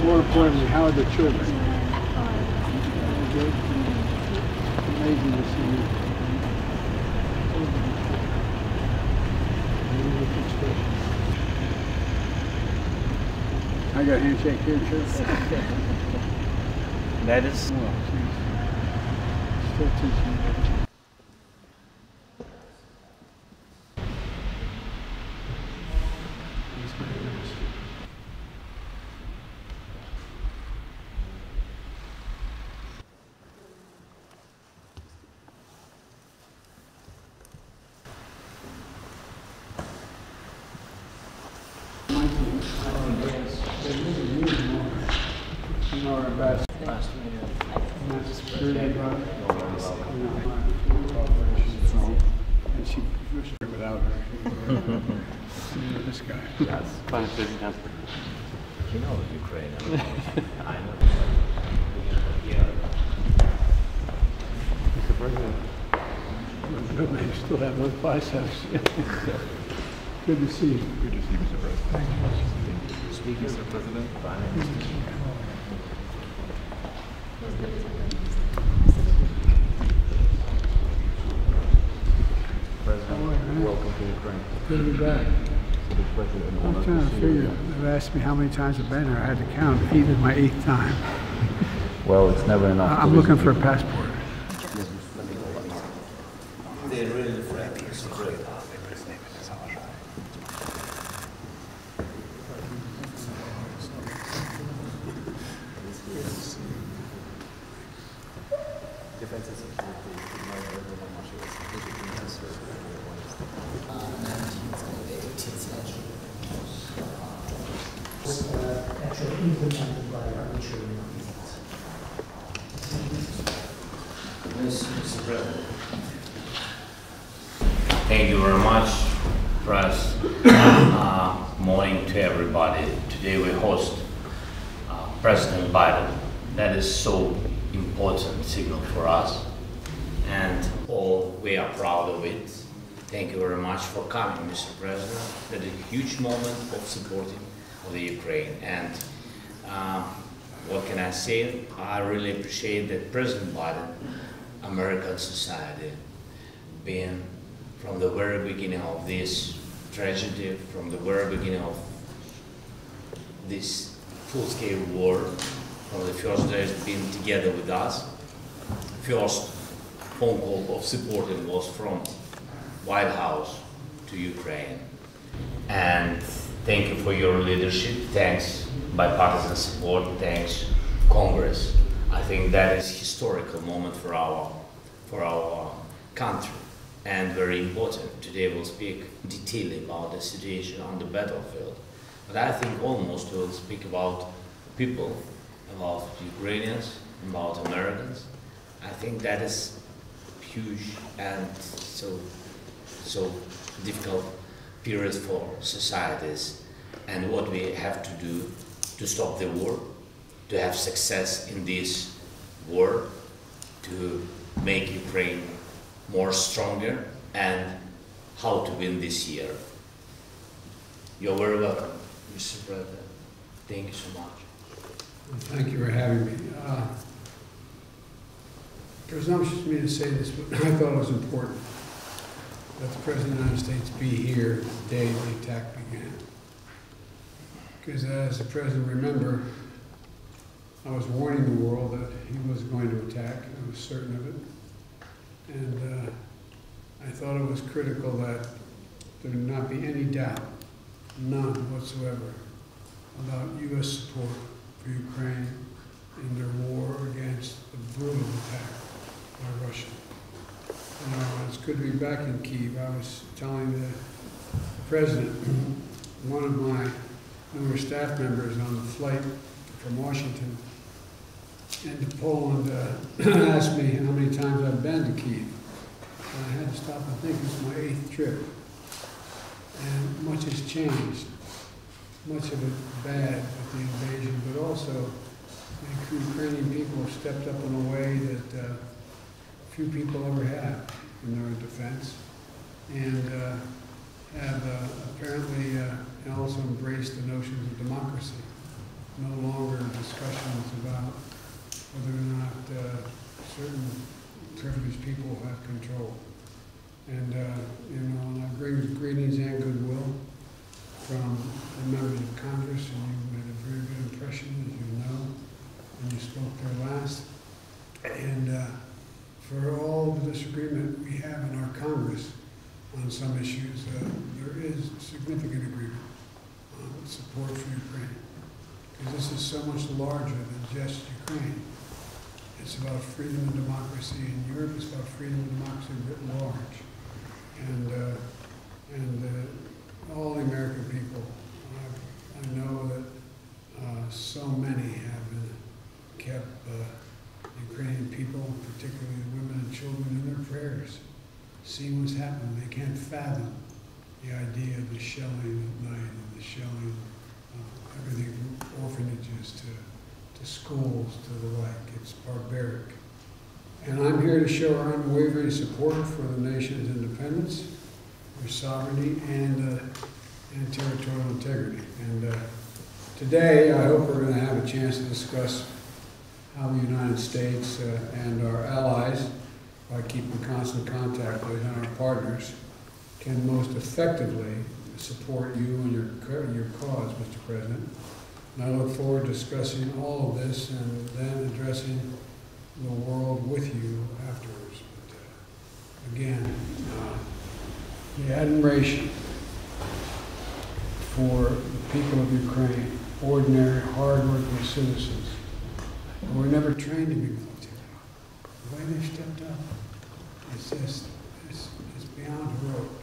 More importantly, how are the children? Good. Amazing to see you. I got a handshake here too. That is. Well, she's still teaching. And she was without her. This guy. Yes, fine president. You know Ukraine. I know. Mr. President. Good, you still have those biceps. Good to see you. Good to see you, Mr. President. Thank you. Speak, Mr. President. President, welcome to Ukraine. Good to be back. I'm trying to figure. They've asked me how many times I've been here. I had to count. Even my 8th time. Well, it's never enough. I'm looking for a passport. They're really friendly. Mr. President. Thank you very much, press. Morning to everybody. Today we host President Biden. That is so important signal for us, and all we are proud of it. Thank you very much for coming, Mr. President. That is a huge moment of supporting of the Ukraine. And what can I say? I really appreciate that President Biden, American society, being from the very beginning of this tragedy, from the very beginning of this full-scale war, from the first days being together with us. First phone call of supporting was from White House to Ukraine. And thank you for your leadership. Thanks bipartisan support. Thanks Congress. I think that is historical moment for our country, and very important. Today we'll speak detailing about the situation on the battlefield. But I think almost we'll speak about people, about Ukrainians, about Americans. I think that is huge and so difficult period for societies, and what we have to do to stop the war, to have success in this war, to make Ukraine more stronger, and how to win this year. You're very welcome, Mr. President. Thank you so much. Thank you for having me. Presumptuous of me to say this, but I thought it was important that the President of the United States be here the day the attack began. Because as the President remember, I was warning the world that he was going to attack. I was certain of it. And I thought it was critical that there not be any doubt, none whatsoever, about U.S. support for Ukraine in their war against the brutal attack by Russia. It's good to be back in Kiev. I was telling the President, one of my newer staff members on the flight from Washington into Poland asked me how many times I've been to Kiev. And I had to stop and think. It's my 8th trip. And much has changed. Much of it bad with the invasion, but also the Ukrainian people have stepped up in a way that few people ever have in their defense, and have apparently also embraced the notions of democracy. no longer discussions about whether or not certain privileged people have control. And, and I bring greetings and goodwill from the members of Congress, and you made a very good impression, as you know, when you spoke there last. And for all the disagreement we have in our Congress on some issues, there is significant agreement on support for Ukraine. Because this is so much larger than just Ukraine. It's about freedom and democracy in Europe. It's about freedom and democracy writ large. And all the American people, I know that so many have kept Ukrainian people, particularly women and children, in their prayers, seeing what's happened. They can't fathom the idea of the shelling at night and the shelling of everything from orphanages to schools to the like. It's barbaric. And I'm here to show our unwavering support for the nation's independence, their sovereignty, and territorial integrity. And today, I hope we're going to have a chance to discuss how the United States and our allies, by keeping constant contact with and our partners, can most effectively support you and your cause, Mr. President. And I look forward to discussing all of this and then addressing the world with you afterwards. But again, the admiration for the people of Ukraine, ordinary, hard-working citizens who were never trained to be military. The way they've stepped up, it's beyond heroic.